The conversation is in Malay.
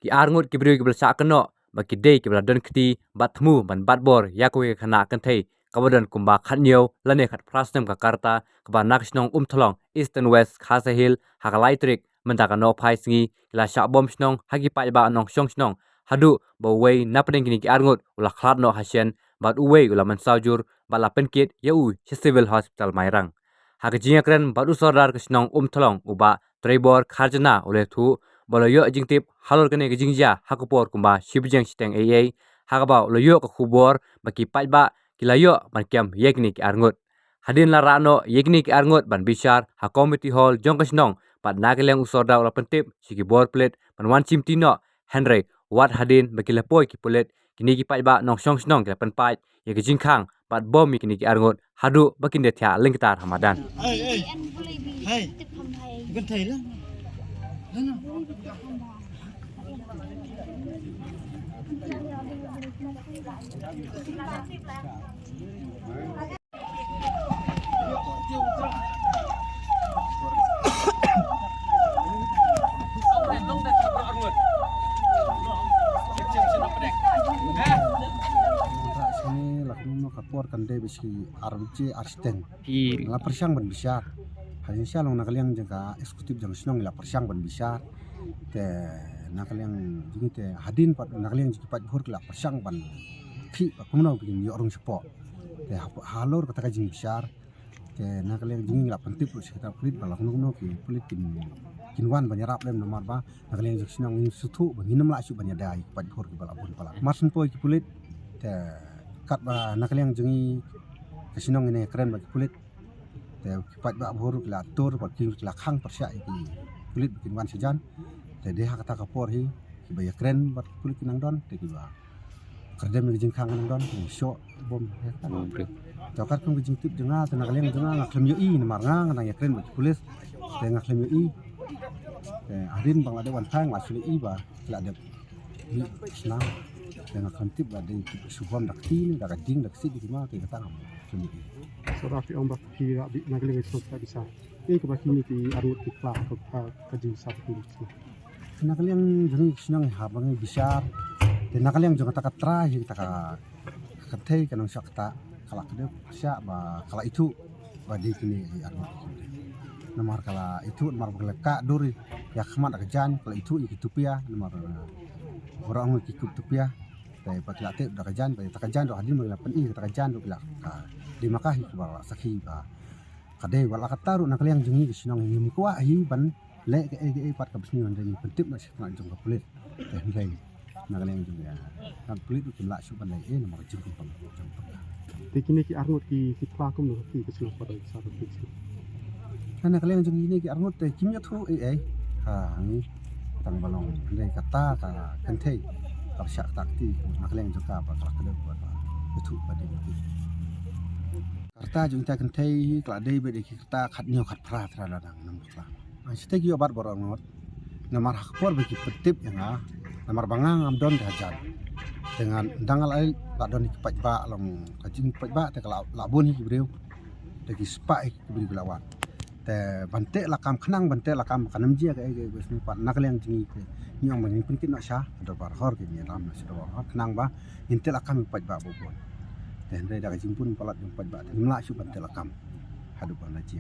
ki arngut ki bri ki belsa keno baki dei ki don kti batmu ban batbor yakwe khana kan thei kabadan kumba khatnyo lane khat prasnem ka karta kaba nakshnong thlong east and west khasa hill hakalaitrik mendaka no phai singi la sha bom snong hagi pai ba nong shong snong hadu bo wei napring kini ki arngut ula khlat no hasien bat uwei ula man saujur bala penkit yau civil hospital mairang hakjia kren badu sordar kisnong thlong uba trebor kharjana ule thu boloyo jingtip halor kene jingjia hakupor kumba shibjeng steng ei hakaba loyo ka khubor baki paiba kilayo markiam yekni ki arngut hadin la rano yekni ki arngut ban bishar ha committee hall jongkasnong pat nageleng usorda ula pentip sigi bor plate ban wan chimtino henry wat hadin baki lepoi ki pulet kini ki paiba nong song snong ke pen pai ye ki jingkhang pat bom mi kini ki arngut hadu bakin de thya lingtar hamadan Hey, bukan Thailand. Sini lakukan kapor kande besi RBC Arsteng. La persiang ban besar. Hanya siang nakaliang jaga eksekutif jang senong la persiang ban besar. Te nakaliang jadi te hadin pat nakaliang jadi pat hur la persiang ban ki kumno bikin yo orang sepo. Te halor kata jing besar. Te nakaliang jadi la pentip sekitar kulit bala kumno ki kulit kinwan banyarap lem nomor ba nakaliang jadi senong sutu banginam la su banyadai pat hur ki bala bun bala. Marsun poi ki kulit te kat ba nakaliang jadi kesinong ini keren bagi kulit. Te kipat ba buru la tur ba king la khang persya iki kulit bikin wan sejan te deha kata kapor hi baya keren ba kulit kinang don te ki ba kerdem mi jing khang nang don syo bom tokat kum jing tip jenga te nakaliang jenga ngaklem yo i mar nga nang ya keren ba kulit te ngaklem yo i te adin bang ada wan thang la suli i ba la de ni senang te ngaklem tip ba de subom dakti ni dak ding dak si di ma ke kata ngam suli Sorafi ombak kira bi nagling itu tak bisa. Ini kebaki ki arut ki plak kajing satu kiri. Nakaliang jadi senang habang besar. Dan nakaliang juga tak katra jadi tak katai kanong sakta kala kede sya ba kala itu badi kini arut. Nomor kala itu nomor beleka duri ya khmat kejan kala itu ikitupia nomor orang ikitupia. Tapi pakila te dak kejan ba tak kejan do hadin mala pen i tak kejan do bila di makahi kubala sakhi ba kade wala kataru nakaliang jengi sinong ngim ko ahi ban le ke pat ka bisni ndani pentip na sikna jong ka pulit te ndai nakaliang jong ya kan pulit itu la su ban le nomor jing ko pang jong pa Tikini ki arut ki plakum no ki kesul pada satu kiri. kan nakaliang jong ini ki arnut te kimya thu ha ni tang balong ndai kata ka kentei ka syak takti nakaliang jong ka ba ka kede ba betu pada ni Karta junta kentai keladai bedi kita khatnyo khat phra thra la dang nam khla. Site ki obat borong ngot. Namar hakpor bagi petip yang namar bangang am don hajan. Dengan dangal ai la don ki pajba long kajing pajba te kala labun ki breu. Te ki spa ki beri lawan. Te bante la kam khnang bante la kam kanam jia ke besni pat nakleng jingi ke. Nyong mangin pinkin nak sya do bar hor ke ni ram na sya bar khnang ba intel akam pajba bobon. Dan dari jimpun palat jumpa ba nimla su ban telakam hadu ban la jia